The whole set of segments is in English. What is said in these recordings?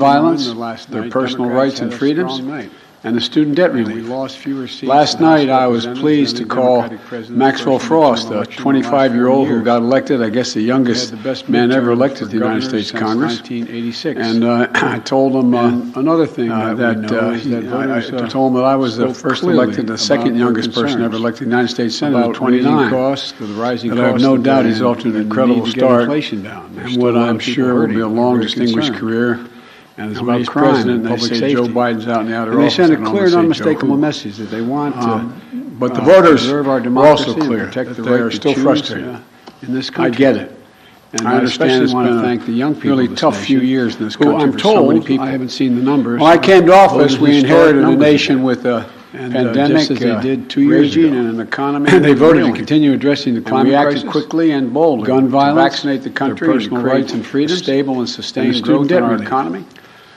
violence, their personal rights and freedoms, and the student debt relief. Last night, I was pleased to call Maxwell Frost, a 25-year-old who got elected, I guess the youngest man ever elected to the United States Congress. And I told him another thing I told him that I was the first elected, the second youngest person ever elected to the United States Senate at 29. That I have no doubt he's off to an incredible start, and what I'm sure will be a long, distinguished career. And it's about crime and public safety. Joe Biden's out in the outer office. They send a clear and unmistakable message that they want to but the voters are also clear that they are still frustrated in this country. I get it. And I understand it's been thank the young people really tough few years in this country. I'm told, I haven't seen the numbers. When I came to office, we inherited a nation with a pandemic, just as they did 2 years ago, and an economy. And they voted to continue addressing the climate crisis, quickly and boldly, gun violence, vaccinate the country, personal rights and freedoms, stable and sustained growth in our economy.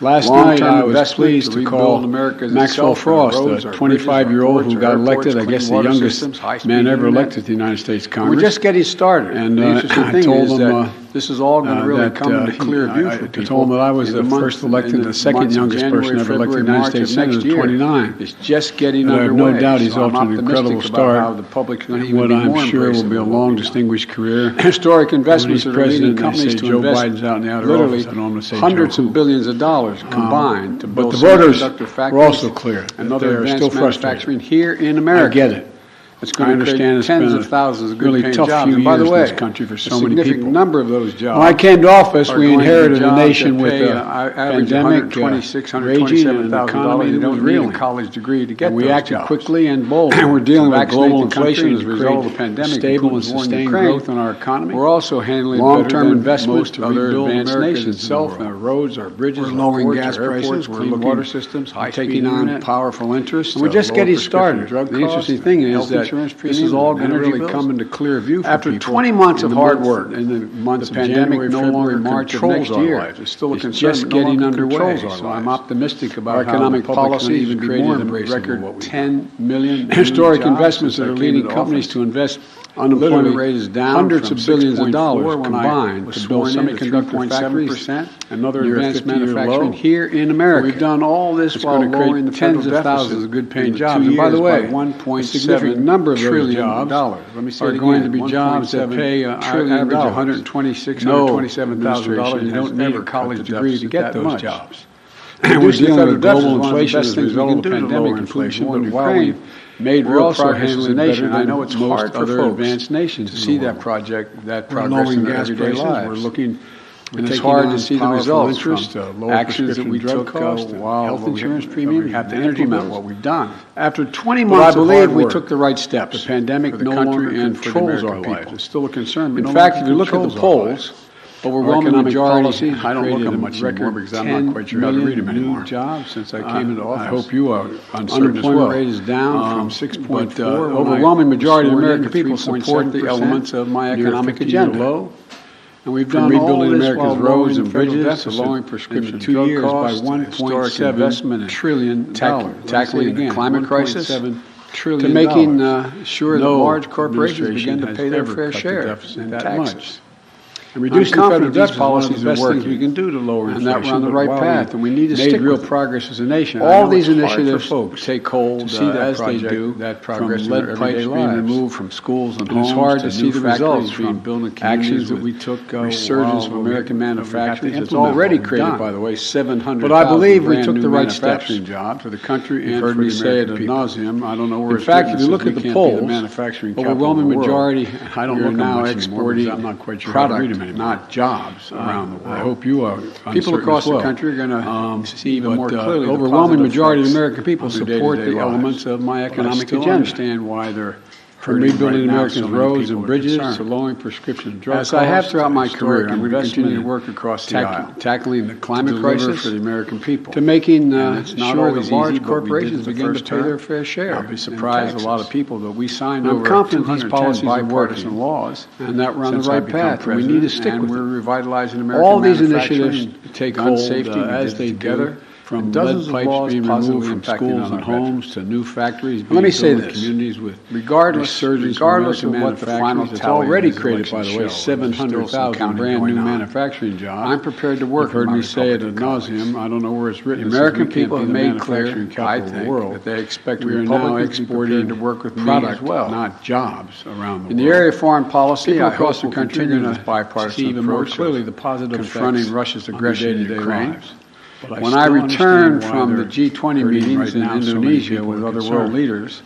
Last night, I was pleased to call Maxwell Frost, a 25-year-old who got elected, I guess the youngest man ever elected to the United States Congress. We're just getting started. And I told him this is all going to really come into clear view for people. I told him that I was the first elected, the second youngest person ever elected to the United States Senate at 29. It's just getting underway. I have no doubt he's off to an incredible start. What I'm sure will be a long, distinguished career. Historic investments are leading companies to invest literally hundreds of billions of dollars combined to build semiconductor factories. We're also clear and other advanced manufacturing here in America. I get it. It's going to create tens of thousands of good paying jobs. And by the way, in this country for so many people, number of those jobs. When I came to office, we inherited a nation with a pandemic raging and an economy that was reeling. College degree to get we acted quickly and boldly. And we're dealing with global inflation as a result of the pandemic, stable and sustained growth in our economy. We're also handling long-term investments to rebuild advanced nations itself, our roads, our bridges, lowering gas prices, clean water systems, taking on powerful interests. We're just getting started. The interesting thing is that this is all going to really come into clear view for after people. 20 months of hard work, in the months of January, no longer March of next year, it's still a concern, just getting underway. So I'm optimistic about economic policy even created a record 10 million historic investments that are leading companies to invest. Unemployment rate is down hundreds of billions of dollars combined to build semiconductor factories and other advanced manufacturing here in America. We've done all this while lowering the tens of thousands of good-paying jobs. And by the way, a significant number of those jobs are going to be jobs that pay average $126,000, $127,000. You don't need a college degree to get those jobs. And we're dealing with global inflation as a result of the pandemic inflation, but while we've made real progress as a nation, I know it's hard for other advanced nations to see that progress in their everyday lives. We're looking, and it's hard to see the results from actions that we took while health insurance premium, have the energy amount, what we've done. After 20 months, I believe we took the right steps. The pandemic no longer controls our lives. It's still a concern. In fact, if you look at the polls, overwhelming majority, I don't look at much anymore because I'm not quite sure how to read them anymore. Jobs since I came into office. I hope you are uncertain as well. Unemployment rate is down from 6.4. Overwhelming majority of American people support the elements of my economic agenda. And we've done rebuilding America's roads and bridges to lowering prescription drug costs by $1.7 trillion, tackling the climate crisis, to making sure that large corporations begin to pay their fair share in taxes. And reducing federal debt policies is the best things we can do to lower inflation. And that we're on the right path, and we need to stick real progress as a nation. All these initiatives take hold as they do. That progress from lead pipes being removed from schools and homes. It's hard to see the results from building actions that we took. Resurgence of American manufacturing. It's already created, by the way, 700,000. But I believe we took the right steps for the country and for the American people. I don't know where. In fact, if you look at the polls, overwhelming majority. I don't look now exporting. I'm not quite sure how to read them. Not jobs around the world. I hope you are. People across the country are going to see even more clearly. Overwhelming majority of American people support the elements of my economic agenda. I understand why they're from rebuilding America's roads and bridges to lowering prescription drug costs. As I have throughout my career, I'm going to continue to work across the aisle, tackling the climate crisis for the American people, to making sure that large corporations begin to pay their fair share. I'll be surprised a lot of people that we signed over. I'm confident these policies are bipartisan laws, and that we're on the right path. And we need to stick with it. We're revitalizing American all these initiatives take hold as they together. from lead pipes being removed from schools and homes to new factories being built in communities with regardless of what the final tally is. It's already created, by the way, 700,000 brand new manufacturing jobs. I'm prepared to work. You've heard me say it ad nauseum. I don't know where it's written. The American people have made clear, I think, that they expect we are now exporting to work with product, not jobs around the world. In the area of foreign policy, I hope we'll continue to bipartisan even more clearly the positive confronting Russia's aggression in Ukraine. When I return from the G20 meetings in Indonesia with other world leaders,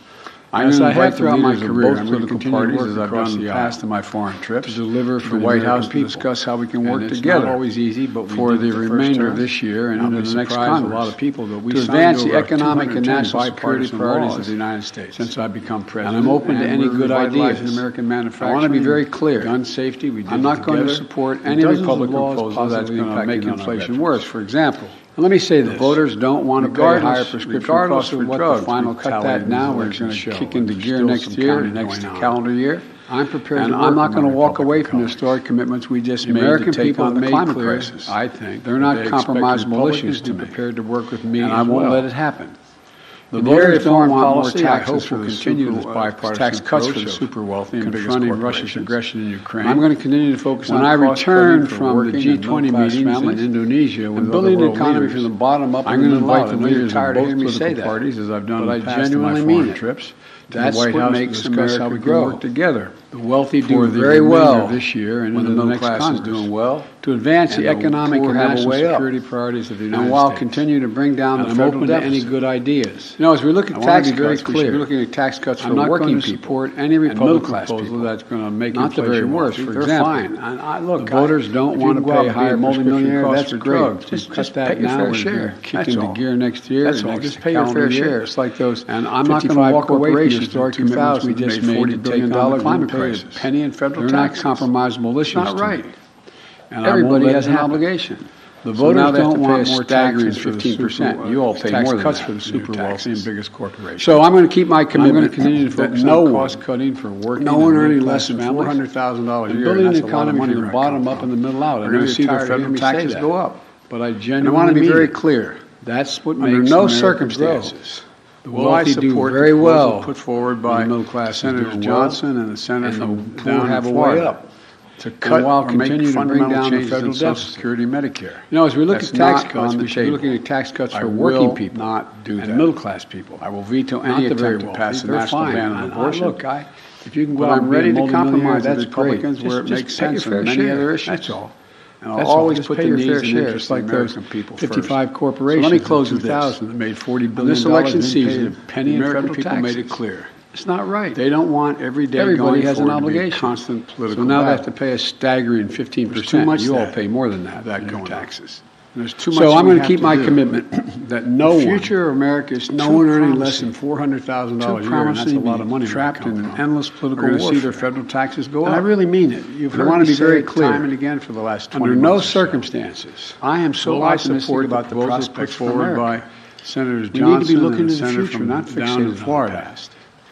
as I have throughout my career, I'm going to continue to work as I've done in the past in my foreign trips, to deliver for the White House to discuss how we can work together. Not always easy, but for the remainder of this year and into the next Congress, a lot of people that we to advance the economic and national security priorities of the United States. Since I've become president, and I'm open to any good ideas in American manufacturing. I want to be very clear. Gun safety, I'm not going to support any Republican proposal that's going to make inflation worse. For example. Let me say this. The voters don't want to pay higher prescription costs for drugs. The final cut that now. We're going to kick into gear next year, next calendar year. I'm prepared and I'm not going to walk away from the historic commitments we just made to take on the climate crisis. I think they're not compromisable issues to me. Prepared to work with me, and I won't let it happen. The voters don't want more taxes. We'll continue this bipartisan tax cuts for the super wealthy and confronting Russia's aggression in Ukraine. I'm going to continue to focus on. When I return from the G20 meetings in Indonesia with building the economy from the bottom up, I'm going to invite the leaders of both political parties, as I've done in the past in my foreign trips. That's what makes America how we can work together. The wealthy do very well this year, and when the middle class is doing well, to advance the economic and national security priorities of the United States. And while continuing to bring down the federal deficit. Any good ideas. You know, as we look at tax cuts, we should be looking at tax cuts for working people. Support any Republican proposal that's going to make inflation worse. For example, the voters don't want to pay higher multimillionaire costs for drugs. Just cut that now. We're going to kick into gear next year. That's all. Just pay your fair share. It's like those. And I'm not going to walk away from the historic commitments we just made to take on the climate crisis. Penny and federal taxes. They're not compromisable issues. Not right. And everybody has an obligation. The voters don't want more staggering 15%. You all pay more than cuts for the super wealthy and biggest corporations. So I'm going to keep my commitment. I'm going to continue to focus on cost cutting for working. No one earning less than $400,000 a year. Building the economy from the bottom up and the middle out. We're going to see the federal taxes go up. But I genuinely want to be very clear. That's what makes under no circumstances. The wealthy do very well put forward by middle class Senator Johnson and the senator from down have a way up to cut while continue to bring down the federal deficit, Social Security, Medicare. You know, as we look at tax cuts, we should be looking at tax cuts for working people, not do that, and middle class people. I will veto any attempt to pass a national ban on abortion. Look, if you can go out and ready to compromise with Republicans where it makes sense on many other issues. That's all. And I'll always put the needs and interests like those people 55 corporations. So let me close with this. That made $40 billion this election season. Penny and federal people made it clear. It's not right. They don't want every day everybody has an obligation. Constant political. So now they have to pay a staggering 15%. Too much. You all pay more than that going taxes. There's too much. So I'm going to keep my commitment that no one, future of America is no one earning less than $400,000 a year, and that's a lot of money. Trapped in an endless political war. See their federal taxes go up. I really mean it. You've heard me say it time and again for the last 20 months. Under no circumstances, I am so optimistic about the prospects forward by Senators Johnson and the senator from not fixated in Florida.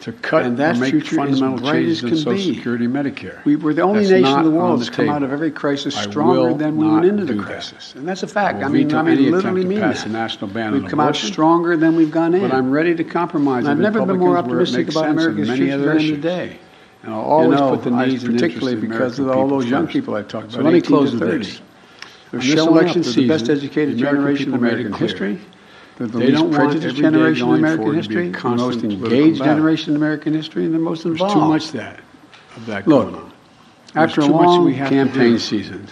To cut and that make fundamental changes in Social Security, Medicare. We were the only nation in the world that's come out of every crisis stronger than we went into the crisis, and that's a fact. I mean, literally mean that. We've come out stronger than we've gone in. But I'm ready to compromise. I've never been more optimistic about America's future than today. And I'll always put the needs, particularly because of all those young people I talked about. So let me close with this. They're showing up. They're the best educated generation in American history. They don't want every generation in American history, the most engaged generation in American history, and the most involved. There's too much of that going on. After a long campaign season,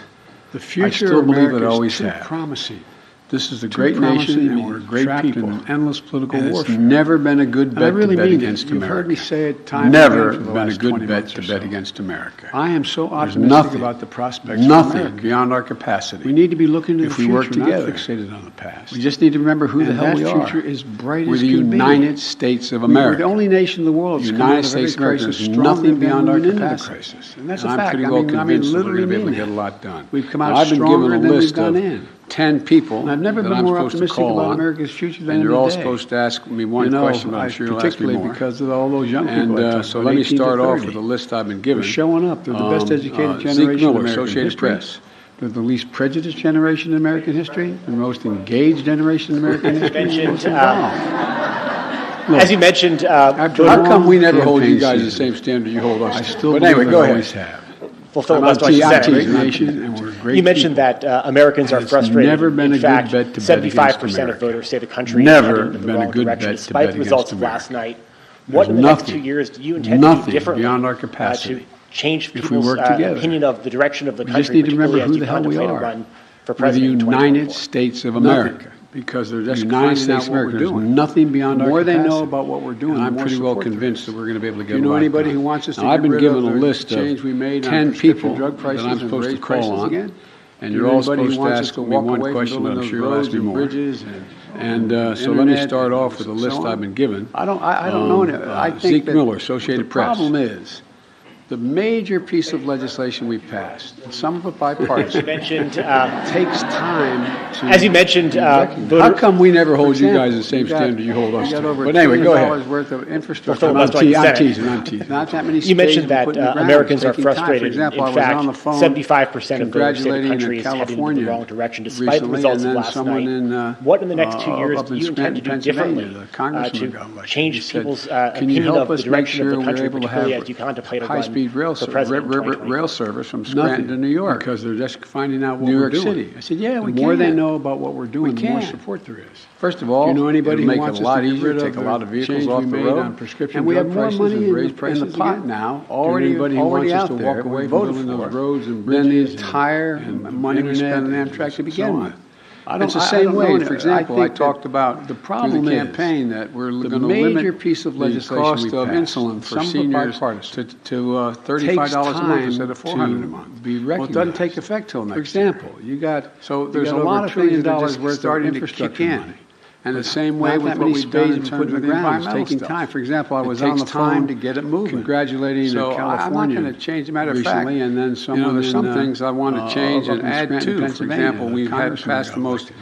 the future of America is too promising. This is a great nation, and we're great people. In endless political warfare. It's never been a good bet to bet against America. You've heard me say it time and again. Never been a good bet to bet against America. I am so optimistic about the prospects for America. Beyond our capacity. We need to be looking to the future, work together. Not fixated on the past. We just need to remember who the hell we are. That future is bright as can be. We're the United States of America. We're the only nation in the world that's come out of every crisis nothing beyond our capacity. And that's a fact. I'm pretty well convinced that we're going to be able to get a lot done. We've come out stronger than we've gone in. 10 people and I've never been more optimistic about America's future than today. And you're all supposed to ask me one question, but I'm sure you'll ask me more. Because of all those young people. And so let me start off with a list I've been given. They're showing up. They're the best educated generation in American Associated Press. They're the least prejudiced generation in American history, the most engaged generation in American history. As you mentioned, how come we never hold you guys the same standard you hold us? But anyway, go ahead. Well, Phil, that's what you said. You mentioned that Americans are frustrated. Never been a good bet to bet against 75% of voters say the country is never heading in the been a wrong good direction. bet to Despite bet the results against of last America. night, what in the next 2 years do you intend to do differently beyond our capacity to change if we people's work together? opinion of the direction of the We country, just need to remember particularly who the hell we contemplate a are. run for We're the president in United 2024? States of America. Because they're just United States of America. There's nothing beyond our capacity. The more they know about what we're doing, and I'm pretty well convinced that we're going to be able to get. You know anybody who wants us to? I've been given a list of 10 people that I'm supposed to call on, and you're all supposed to ask me one question, but I'm sure you'll ask me more. And so let me start off with a list I've been given. I don't know. I think Zeke Miller, Associated Press. The problem is, the major piece of legislation we passed, some of it bipartisan, takes time to. As you mentioned, how come we never hold you guys the same standard you hold us to? But anyway, go ahead. Worth of infrastructure. I'm teasing. Not that many. You mentioned that Americans are frustrated. For example, in fact, 75% of voters say the country is heading in the wrong direction, despite the results of last night. What in the next 2 years do you intend to do differently to change people's opinion of the direction of the country, particularly as you contemplate a run? Rail service from Scranton to New York, because they're just finding out what we're doing. New York City. I said, yeah, the more they know about what we're doing, the more support there is. First of all, you know anybody who wants it a lot easier, take a lot of vehicles off the road on prescription and we have more money in the pot now. Already out there, walk away from building those roads and bridges, than the entire money we spent on Amtrak to begin with. It's the same way. For example, I talked about the problem campaign that we're going to limit piece of legislation the cost of insulin for seniors to $35 a month instead of $400 a month. Well, it doesn't take effect till next year. For example, there's a lot of things that are just starting to kick in. And the same way with what we've done in terms of the environment, it's taking time. For example, I was on the phone to get it moving, congratulating California. I'm not going to change. Matter of fact, and then there's some things I want to change and add to. For example, we've had passed the most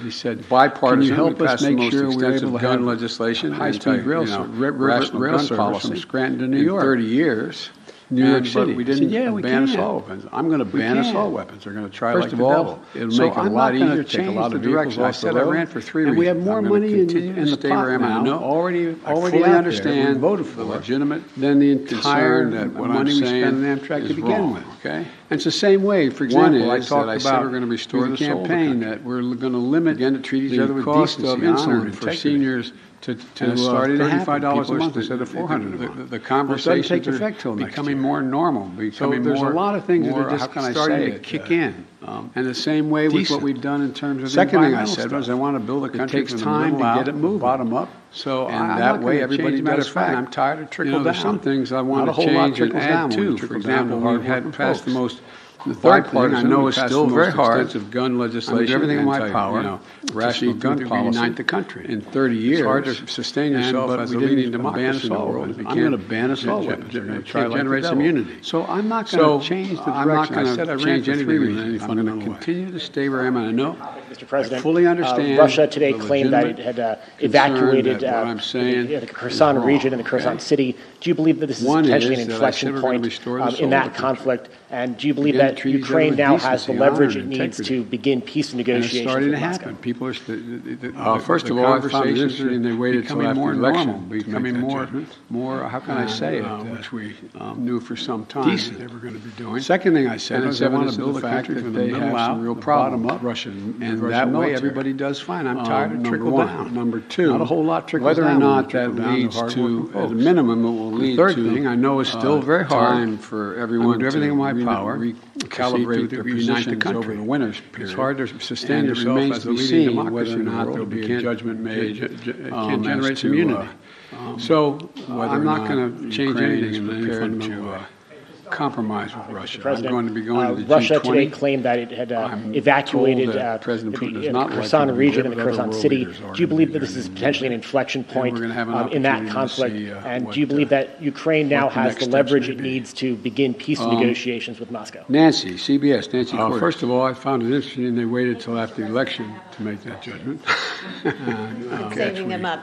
bipartisan. Can you help us make sure we're able to have legislation, high-speed rail service from Scranton to New York in 30 years? New York City. But we didn't ban assault weapons. I'm going to ban assault weapons. They're going to try like the devil. It'll make it a lot easier, take a lot of vehicles off the road. I ran for 3 reasons. And we have more money in the pot now. Already fully understand voted for the legitimate than the entire money we spend on Amtrak to begin with. Okay. And it's the same way. For example, I talked about we're going to restore the campaign that we're going to limit again to treat each other with cost of insulin for seniors to $35 a month instead of $400. The conversations are becoming more normal. So there's a lot of things that are just starting to kick in. And the same way with what we've done in terms of the second thing I said was I want to build a country. It takes time to get it moving, bottom up. So and that way everybody does fine. I'm tired of trickle down. There's some things I want to change and add to. For example, we had passed the most. The third part I know is still very hard. Gun legislation, everything in my power, rational gun policy, unite the country. In 30 years, it's hard to sustain yourself as a leading democracy in the world. I'm going to ban assault weapons. We're going to try to generate some unity. So I'm not going to change the direction. I said I change anything in any fundamental way. I'm going to continue to stay where I am. And I know, Mr. President, I fully understand. Russia today claimed that it had evacuated the Kherson region and the Kherson city. Do you believe that this is potentially an inflection point in that conflict? And do you believe that Ukraine now has the leverage it needs to begin peace negotiations? It's starting to happen. People are first of all, I found it interesting. They waited until after the election, becoming more. How can I say it? Which we knew for some time they were going to be doing. Second thing I said is I want to build a country that they have some real problem up Russian, and that way everybody does fine. I'm tired of trickle down. Number two, not a whole lot trickles down. Whether or not that leads to, at a minimum, it will lead to. The third thing I know is still very hard for everyone to do everything in my power. Recalibrate their positions over the winter's period. It's hard to sustain yourself as a leading democracy whether or not there will be a judgment made. Can generate some unity. So I'm not going to change anything in the fund to compromise with Russia. I'm going to be going to the Russia G20. Today claimed that it had evacuated the Kherson region and the Kherson city. Do you believe that this is potentially an inflection point in that conflict? And do you believe that Ukraine now has the leverage it needs to begin peace negotiations with Moscow? Nancy, CBS, Nancy Porter. First of all, I found it interesting they waited until after the election to make that judgment. Saving them up.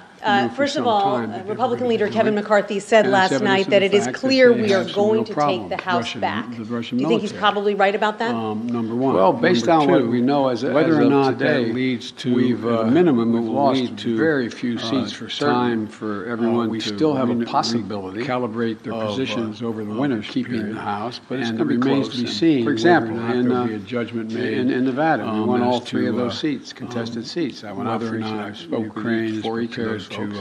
First of all, Republican leader Kevin McCarthy said last night that it is clear we are going to take the House back. the Russian Do you think he's military. probably right about that? Number one. Well, based on what we know whether or not that leads to at a minimum, we've lost to very few seats for time for everyone. We still have a possibility calibrate their positions over the winter, keeping the House, but it remains to be seen. For example, in Nevada, we won all three of those seats, contested seats. I went out for each. I spoke Ukraine for each of those folks.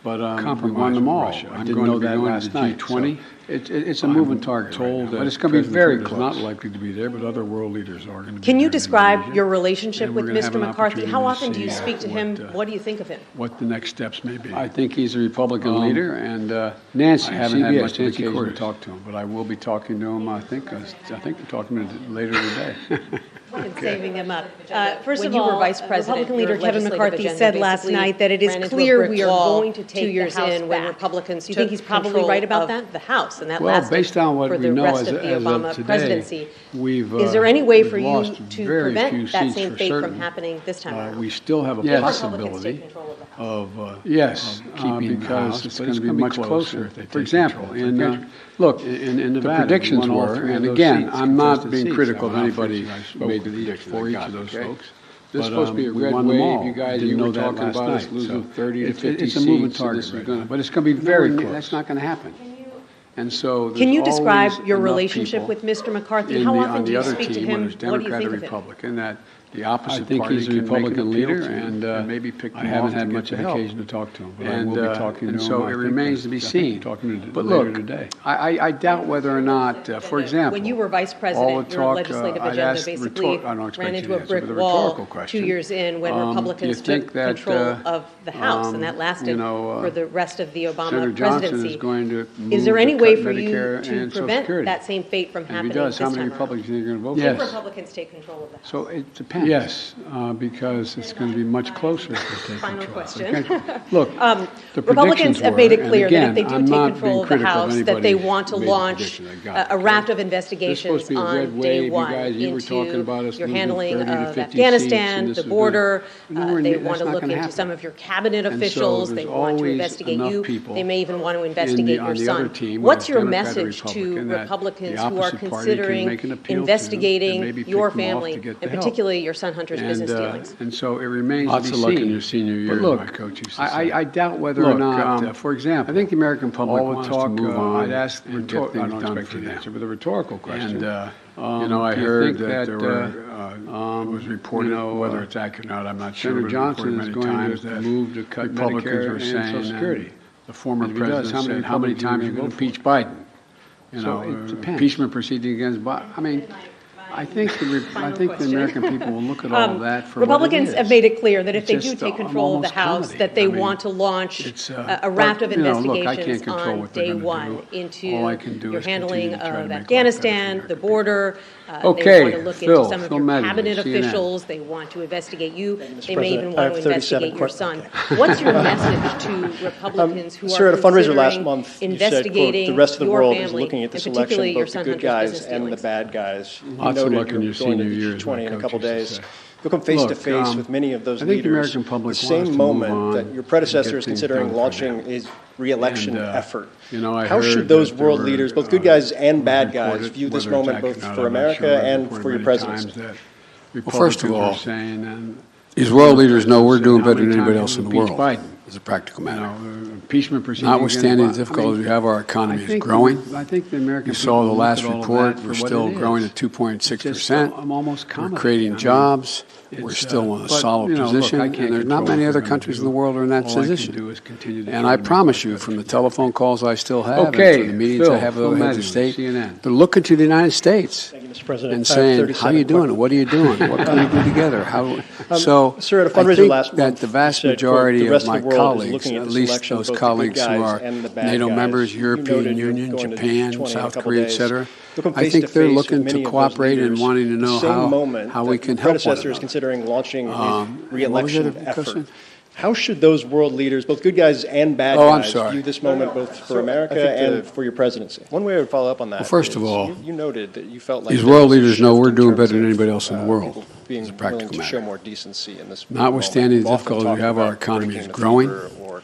But we won them all. I didn't know that last night. G20. It's a moving target right now, but it's going to be very close. Not likely to be there, but other world leaders are going to be. Can you describe your relationship with Mr. McCarthy? How often do you speak to him? What do you think of him? What the next steps may be. I think he's a Republican leader, and Nancy, I haven't had much occasion to talk to him, but I will be talking to him. I think we're talking to him later today. Saving him up. First of all, Vice President, Republican leader Kevin McCarthy said last night that it is clear we are going to take 2 years in when Republicans. Do you think he's probably right about that? The House, and that lasted based on what for we the know rest as of the Obama today, presidency. Is there any way for you to prevent that same fate from happening this time around? We still have a possibility of keeping because it's going to be much closer. For example, the predictions were, and again, I'm not being critical of anybody who made the prediction for each of those folks. This is supposed to be a red wave. You guys didn't know that last night. Losing 30 to 50 seats. It's a moving target, but it's going to be very close. That's not going to happen. And so, can you describe your relationship with Mr. McCarthy? How often do you speak to him? What do you think of him? Republican, that the opposite I think he's a Republican leader, and maybe I haven't had much of an occasion to talk to him, but I will be talking to him. So it remains to be seen. But look, I doubt whether or not, for example, when you were vice president, your legislative agenda basically ran into a brick wall 2 years in when Republicans took control of the House, and that lasted for the rest of the Obama presidency. Is there any way for you to prevent that same fate from happening this time around? How many Republicans are you going to vote for? If Republicans take control of the House. So it depends. Yes, because it's going to be much closer if they take Final control. question. Look, Republicans have made it clear that if they do take control of the House, that they want to launch a raft of investigations on day one into your handling of Afghanistan, the border. They want to look into some of your cabinet officials. They want to investigate you. They may even want to investigate your son. What's your message to Republicans who are considering investigating your family, and particularly your son Hunter's business dealings? And so it remains to be seen. Lots of luck in your senior year, my coach used to say. I doubt whether or not, for example, I think the American public wants to move on. I'd ask and get things done for them. With a rhetorical question. And, I heard that there was reported, whether it's accurate or not, I'm not sure. Senator Johnson is going to move to cut Medicare and Social Security. The former president said, how many times are you going to impeach Biden? Impeachment proceeding against Biden. I mean, I think the American people will look at all of that for Republicans what it is. have made it clear that if they do take control of the House, that they want to launch a raft of investigations on day one into your handling of Afghanistan, the border. They want to look into some of your cabinet officials. They want to investigate you. They may even want to investigate your son. What's your message to Republicans who are considering investigating the rest of the your world family, is looking at this and particularly election, your both the son good Hunter's guys business and the dealings? bad guys. You Lots of luck noted in your you're going senior to years, G20 in a couple days. You'll come face to face with many of those I think the leaders. American public The wants same to moment move on that your predecessor is and get things considering done for launching them. his re-election effort. I How heard should those that there world were, leaders, both good guys and bad guys, reported, view this whether it's moment accurate both or not, for I'm not America sure, and reported for your many presidency? times that Well, first of all, saying, these world leaders know we're doing better than anybody else in the world, as a practical matter. impeachment proceedings. Notwithstanding the difficulties we have, our economy is growing. I think the American You saw the people last look at all of report, that we're for what still it growing is. at 2.6%. I'm almost We're confident. creating jobs. We're still in a solid position, and there's not many other countries in the world who are in that position. And I promise you, from the telephone calls I still have, and from the meetings I have with other heads of state, they're looking to the United States Mr. President. and saying, how are you doing? What are you doing? What can we do together? Sir, at a I fundraiser think last that month, the vast you said, quote, majority "The of rest of my the world is colleagues, looking at at this least election, those both the colleagues good who guys are and the bad NATO guys." members, You European noted you're Union, going to Japan, G20 in a South couple Korea, days. etc. You'll come I face think to they're face looking with many to of those cooperate and leaders wanting to know the same moment how we that can your help one predecessor is another. considering launching his What was re-election the other effort. question? How should those world leaders, both good guys and bad Oh, I'm guys, sorry. view this moment both for America and for your presidency? One way I would follow up on that. Well, first of is all, you noted that you felt like these there world was a leaders know shift we're in doing terms better than of, anybody else in the world, people being as a willing practical to matter. show more decency in this. Notwithstanding the moment. We've often difficulties we talked have, our about economy breaking is the growing. fever or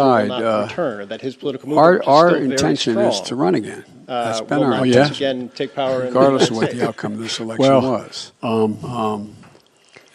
aside, return, or that his political movement our intention is to run again. That's been our intention, again take power regardless of what the outcome of this election was.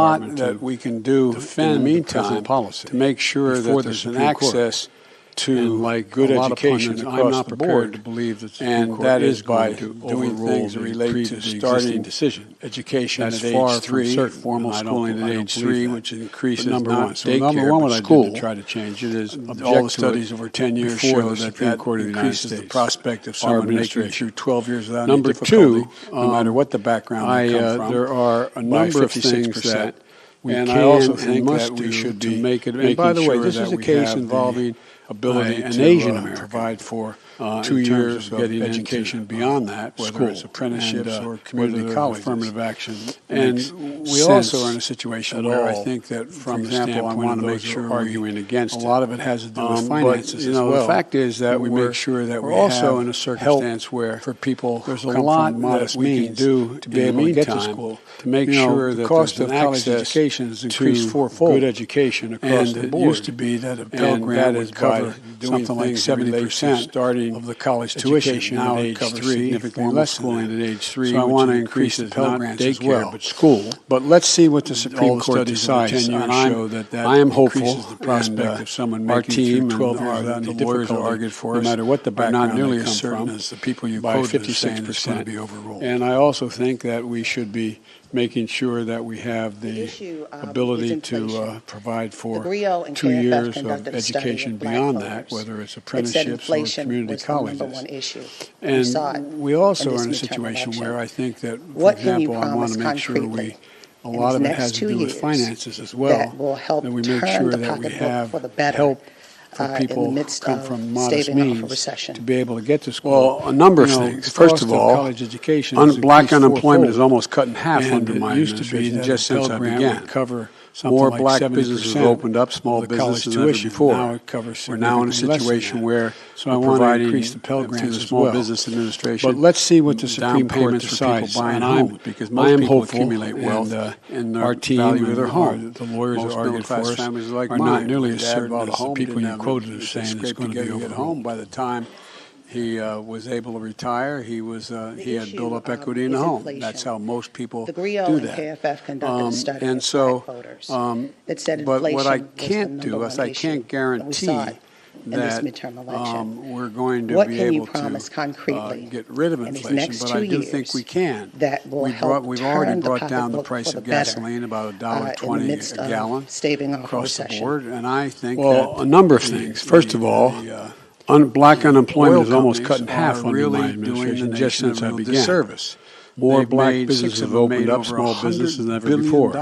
lot that we can do in the meantime to make sure that there's an access to good education across the board, and that is by doing things that relate to starting education at age 3, formal schooling at age 3, which increases not daycare, but school. Try to change it is all the studies over 10 years show that increases the prospect of someone making it through 12 years without any difficulty, no matter what the background they come from. There are a number of things that we can and must do to make it. And by the way, this is a case involving ability an Asian American provide for 2 years of education beyond that, whether it's apprenticeships or community college, affirmative action. And we also are in a situation where I think that, from the standpoint, I want to make sure we're arguing against it. A lot of it has to do with finances as well. The fact is that we make sure that we're also in a circumstance where, for people, there's a lot that we can do to be able to get to school, to make sure that the cost of college education has increased fourfold. Good education across the board. It used to be that a Pell Grant would cover something like 70% starting of the college tuition. Now it covers significantly less schooling at age 3. So I want to increase the Pell Grants as well, but school. But let's see what the Supreme Court decides. And I am hopeful. The prospect of someone making team 12 years without any lawyers are argued for us, no matter what the background, not nearly as certain as the people you quoted 56% to be overruled. And I also think that we should be making sure that we have the ability to provide for 2 years of education beyond that, whether it's apprenticeships or community colleges. And we also are in a situation where I think that, for example, I want to make sure a lot of it has to do with finances as well, that we make sure that we have help for people who come from modest means to be able to get to school. Well, a number of things. First of all, college education black unemployment is almost cut in half under my administration just since I began. More black businesses have opened up, small businesses than ever before. We're now in a situation where I want to increase the Pell Grants to the Small Business Administration. But let's see what the Supreme Court decides. Buying homes, because most people accumulate wealth in our team with their home. The lawyers are arguing for us are not nearly as certain as the people you quoted as saying it's going to be over home by the time he was able to retire. He had built up equity in the home. That's how most people do that. And so, but what I can't do is I can't guarantee that we're going to be able to get rid of inflation, but I do think we can. We've already brought down the price of gasoline about $1.20 a gallon across the board, and I think a number of things. First of all, black unemployment is almost cut in half under my administration just since I began. More black businesses have opened up, small businesses than ever before.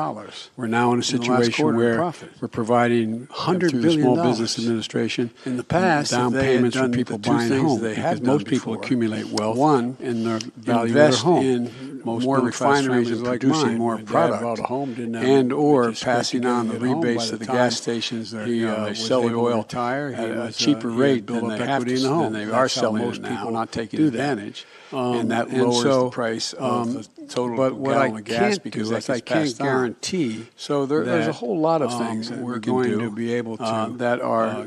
We're now in a situation where we're providing $100 billion Small Business Administration in the past down payments for people buying homes, because most people accumulate wealth. One, in their value of their home. In more refineries and producing more product, and or passing on the rebates to the gas stations. They sell the oil at a cheaper rate than they have to, than they are selling it now, not taking advantage. And that lowers the price of the total gallon of gas because I can't guarantee. So there's a whole lot of things that we're going to be able to that are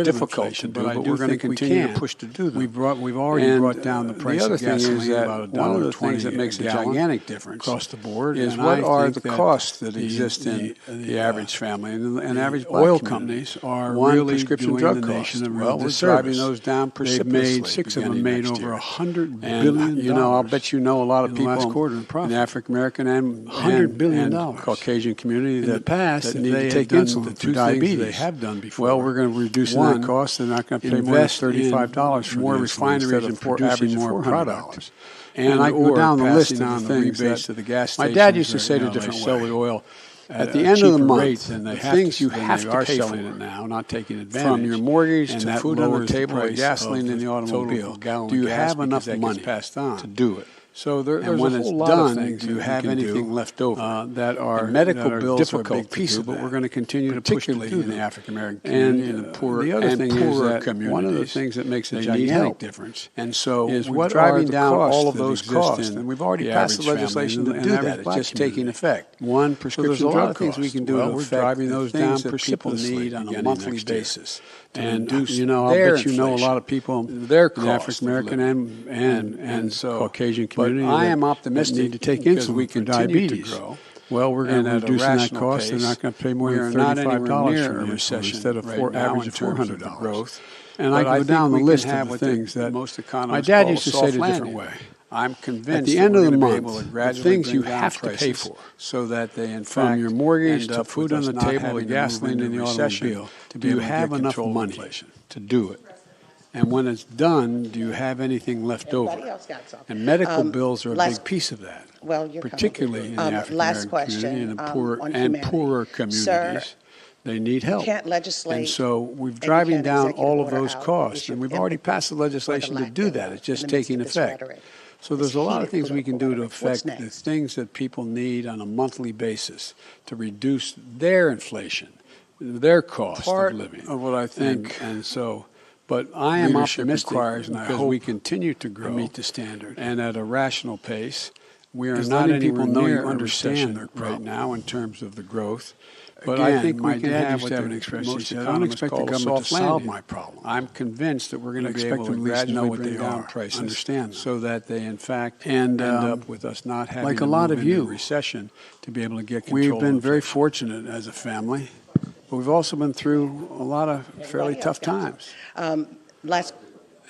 difficult to do, but we're going to continue to push to do them. We've already brought down the price of gasoline about $1.20. One of the things that makes a gigantic difference across the board is what are the costs that exist in the average family and average oil companies are really prescription drug costs. Well, we're driving those down precipitously. Six of them made over $100 billion. I'll bet a lot of people in the African American and $100 billion Caucasian community that in the past need to take insulin for diabetes. They have done before. Well, we're going to reduce that cost. They're not going to pay more than $35 for more refineries and producing more product. And I go down the list of the things that my dad used to say to different sell the oil. At the end of the month, the things you have to pay for now, not taking advantage, from your mortgage to food on the table to gasoline in the automobile, do you have enough money to do it? So there's a whole lot of things. Do you have anything left over that are medical bills difficult are a big piece of it, but we're going to continue to push to do in the African American community and the poor. The other thing is that one of the things that makes a gigantic difference, and so is what driving down all of those costs. And we've already passed the legislation to do that. It's just taking effect. One, prescription drug things we can do. We're driving those down that people need on a monthly basis. And I'll bet a lot of people in the African American and so Caucasian community. But I am optimistic need to take insulin for diabetes. Well, we're going to reduce that cost. They're not going to pay more than $35 for a recession instead of average of $400 growth. And I go down the list of the things that my dad used to say it a different way. I'm convinced at the end of the month, the things you have to pay for, so that they, in fact, from your mortgage to food on the table to gasoline in the automobile, do you have enough money to do it? And when it's done, do you have anything left over? And medical bills are a big piece of that, particularly in the African-American community and the poorer communities. They need help. Can't legislate. And so we're driving down all of those costs, and we've already passed the legislation to do that. It's just taking effect. So there's a lot of things we can do to affect the things that people need on a monthly basis to reduce their inflation, their cost of living. Of what I think, and so, but I am optimistic because we continue to grow, meet the standard, and at a rational pace. We are not anywhere near understand right now in terms of the growth. But again, I think my dad used to have an expression. He said, I don't expect the government to solve my problem. I'm convinced that we're going to be able to gradually bring down prices, understand them, so that they, in fact, end up with us not having like a lot of you recession to be able to get control. We've been very fortunate as a family, but we've also been through a lot of fairly tough times.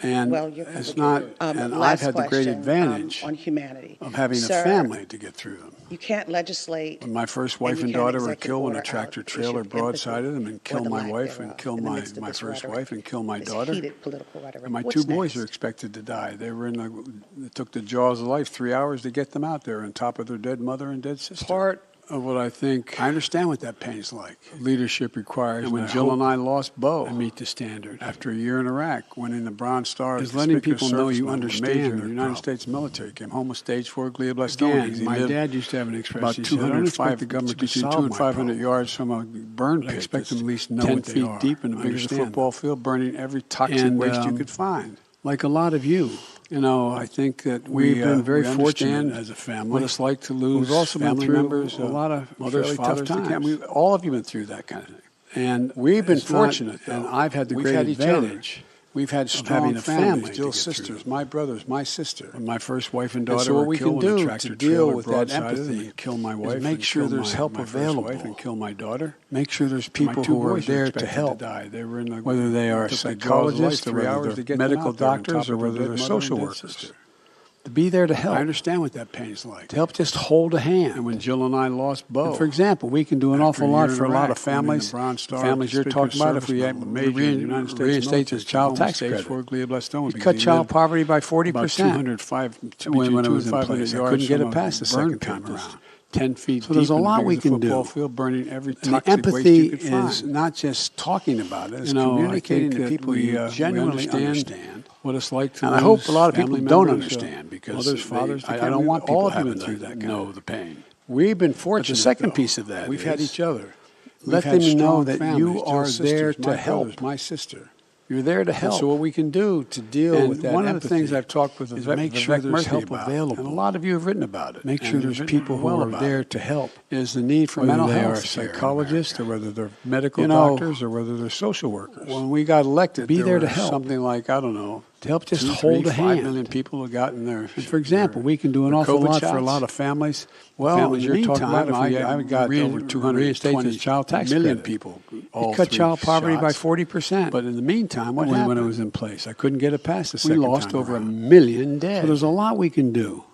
And it's not, and I've had the great advantage on humanity of having a family to get through them. You can't legislate. When my first wife and daughter were killed when a tractor trailer broadsided them and killed my wife and killed my first wife and killed my daughter. And my two boys are expected to die. They were it took the jaws of life 3 hours to get them out there on top of their dead mother and dead sister. Part of what I think, I understand what that pain's like. Leadership requires, and when Jill and I lost Bo and meet the standard after a year in Iraq, winning the Bronze Star, is letting people know you understand. The United States military came home with stage 4 glioblastoma. My dad used to have an expression. About 205, the government between 200 and 500 yards from a burn pit. I expect them at least know 10 feet deep in the biggest football field, burning every toxic waste you could find. Like a lot of you. You know, I think that we've been very fortunate as a family. What it's like to lose we've also family been through members, a lot of mothers, fathers, tough times. All of you been through that kind of thing. And we've been fortunate, and I've had the great advantage. We've had strong families, Jill's sisters, my brothers, my sister, and my first wife and daughter. So what we can do to deal with that empathy and kill my wife, make sure there's help available, and kill my daughter. Make sure there's people who are there to help. They were whether they are psychologists or whether they're medical doctors or whether they're social workers. To be there to help. I understand what that pain's like. To help just hold a hand. And when Jill and I lost Bo. And for example, we can do an awful lot for a lot of families. Families you're talking about if we reinstate this child tax credit. We cut child poverty by 40%. When it was in place, I couldn't get it passed the second time around. 10 feet so there's a lot we can do. Field burning every toxic empathy waste you could is find. Not just talking about it. It's communicating to people you genuinely understand what it's like to. And I hope a lot of people don't understand because mothers, fathers. I don't want people having through that know the pain. We've been fortunate. The second piece of that, we've had each other. Let them know that you are there to help. My sister. You're there to help. So what we can do to deal with that one of the things I've talked with is make sure there's help available. And a lot of you have written about it. Make sure there's people who are there to help. Is the need for mental health. Whether they are psychologists or whether they're medical doctors or whether they're social workers. When we got elected, be there to help. Something like, I don't know, to help just hold a hand. 5 million people have gotten there. And for example, we can do an awful lot for a lot of families. Well, in the meantime, I got over 220 child tax million people. It cut child poverty by 40%. But in the meantime, what happened when it was in place? I couldn't get it passed the second time. We lost over 1 million dead. So there's a lot we can do.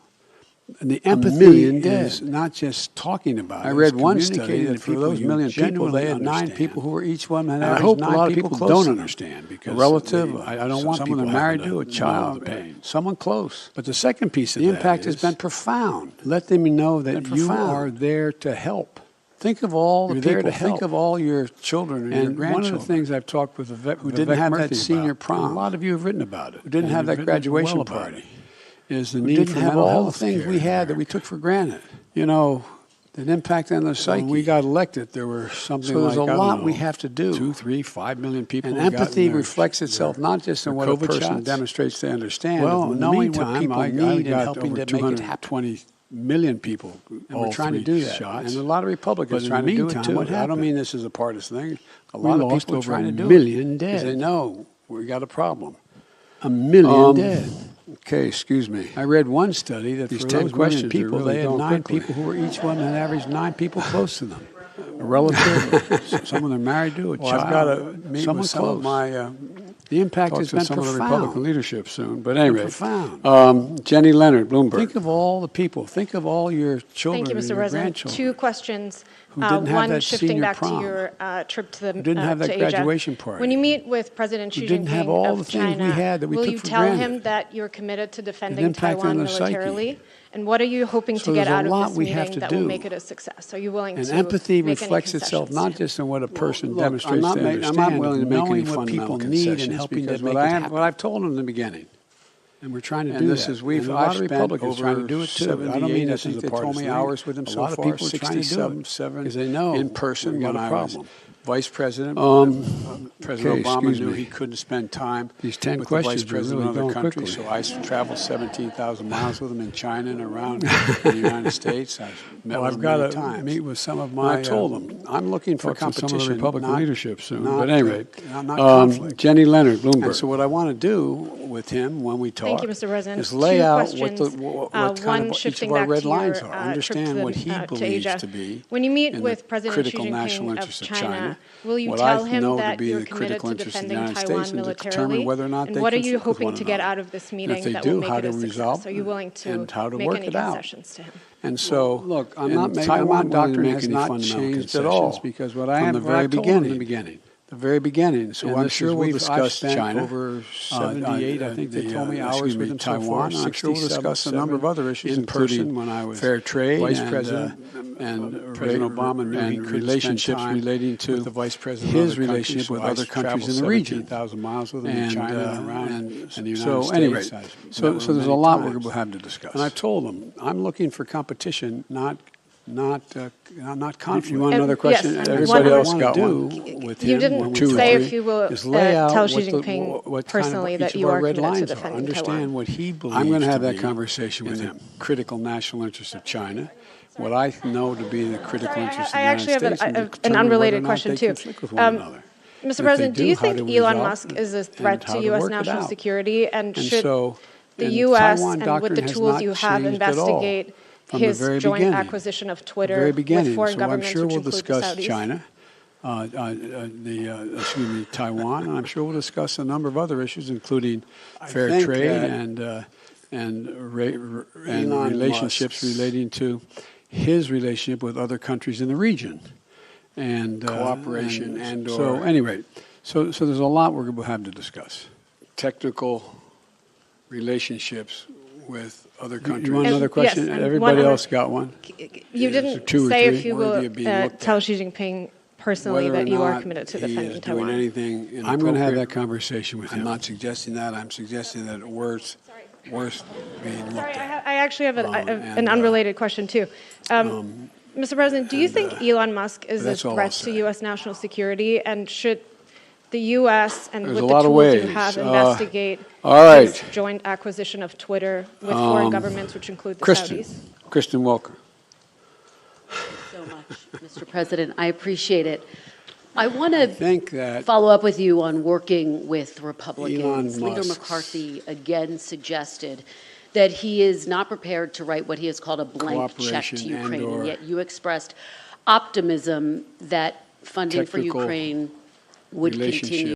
And the empathy is not just talking about it. I read one study that for those million people, they had 9 people who were each one. And I hope a lot of people don't understand because a relative, I don't want someone they're married to, a child, pain, someone close. But the second piece of the impact has been profound. Let them know that you are there to help. Think of all the people. Think of all your children and your grandchildren. One of the things I've talked with who didn't have that senior prom. A lot of you have written about it. Who didn't have that graduation party. Is the need for mental health. All the things we had that we took for granted. You know, an impact on the psyche. When we got elected, there were something like, so there's a lot we have to do. 2, 3, 5 million people. And empathy reflects itself not just in what a person demonstrates they understand. Well, knowing what people need and helping to make it happen. 20 million people. And we're trying to do that. And a lot of Republicans trying to do it too. I don't mean this is a partisan thing. A lot of people are trying to do it. 1 million dead. They know we got a problem. 1 million dead. Okay, excuse me. I read one study that these 10 questions people, they had 9 people who were each one and averaged 9 people close to them. A relative, someone they're married to, a child, I've got to meet someone with some of my The impact has been some profound. of the Republican leadership soon. But anyway, profound. Jenny Leonard, Bloomberg. Think of all the people. Think of all your children Thank you, and Mr. your President. grandchildren. Two questions. Who didn't have One, that shifting senior back prom. to your trip to the Who didn't have that to Asia. graduation party. When you meet with President Xi Who didn't have Jinping all of the things we China, had that we will took you for tell him granted. that you're committed to defending impact on Taiwan their psyche. militarily? And what are you hoping So to get there's a out of lot this we have meeting to that do. will make it a success? Are you willing And to empathy make any reflects itself concessions not to him? just in what a person Look, demonstrates I'm not to ma- understand, I'm not willing to but make any knowing what fundamental people need and concessions helping because to make what it happen. what I've told them in the beginning, And we're trying to and do this that. is we've And a lot I've of spent Republicans over trying to do it too. I don't 78, mean I this think is they the told me partisan hours thing. with them A so lot of far, people are trying to do 67, it seven because they know in person we've got when a I problem. was vice president. President Okay, Obama excuse knew me. he couldn't spend time These 10 with the vice questions are president really of other going countries, quickly. so I traveled 17,000 miles with him in China and around the United States. I met Well, with I've him got many to times. meet with some of And my. I told them, I'm looking for talk to competition, some of the Republican not- leadership soon. not, But anyway, not conflict. Jenny Leonard, Bloomberg. And so what I want to do with him when we talk Thank you, Mr. President. is lay Two out questions. what kind One, of each shifting of our back red to lines your are. trip to Understand the- what he to believes Asia. to be When you meet in with the President critical Xi national Jinping interests of of China. China, will you what tell I him know to that be you're the committed critical to interests of the defending United Taiwan States and to determine militarily? whether or not And they what are you conflict with hoping one to get another. out of this And if meeting they that do, will make how it to a resolve success? Are you willing to and how to make work any it out. concessions to him? And so, Look, I'm and not making. Taiwan I'm not willing to doctrine make has any not fundamental changed at concessions all because what I from have the what very I've told them in beginning. the beginning. The very beginning. So And I'm this sure is we'll I've discuss spent China. over 78. I think they told me hours with them so Taiwan. far. I'm sure we'll 67, discuss a number of other issues, in including person when I was fair trade, vice and, president, and President Obama knew he and couldn't relationships spend time relating to with the vice president his of other relationship countries, with so I other countries traveled in the region. 17,000 miles with him in And, China and around and and the United so States. anyway, I met so with so him there's a many lot times. we'll have to discuss. And I told him, I'm looking for competition, not conflict. If you want another question, yes, everybody one- else got do one. with You him didn't when we two or say talk if you will is lay out tell Xi what the- Jinping what kind of personally each that of you our are red committed to lines are. defending Understand Taiwan. what he believes. I'm going to have be that conversation with in him. the critical national interests of China. What I know to be the critical Sorry, interests I of the actually United have States, and an determine unrelated whether or not question they too. conflict with one another. Mr. If they President, do you how think to Elon resolve Musk is a and threat how to to U.S. work it national out. security? And And should so, the and U.S. Taiwan and with the doctrine has tools not you have changed at all investigate from the his very joint beginning. acquisition of The Twitter very beginning. with foreign So I'm governments, sure which we'll include discuss the Saudis? China, Taiwan, and I'm sure we'll discuss a number of other issues, including fair think trade that and Elon relationships Musk's relating to his relationship with other countries in the region, and Cooperation and so or- anyway, so there's a lot we're going to have to discuss. Technical relationships with other countries. You want And- another question? yes, and Everybody one other- else got one. You Is didn't it two or say three? if you Worthy will of being looked tell at. Xi Jinping personally Whether or that you are not committed to he defending is doing Taiwan. anything I'm going to have that inappropriate. conversation with him. I'm not suggesting that. I'm suggesting that worse being looked Sorry, at. I actually have an and, unrelated question too. Mr. President, do you think Elon Musk is a that's all I'll threat to say. U.S. national security, and should the U.S. and There's with a the lot of tools you ways. have investigate all right. his joint acquisition of Twitter with foreign governments, which include the Kristen, Saudis? Kristen Welker. So much, Mr. President. I appreciate it. I want to Think that follow up with you on working with Republicans. Elon Leader Musk's- McCarthy again suggested that he is not prepared to write what he has called a blank check to Cooperation Ukraine, and/or and yet you expressed optimism that funding for technical Ukraine would relationship continue.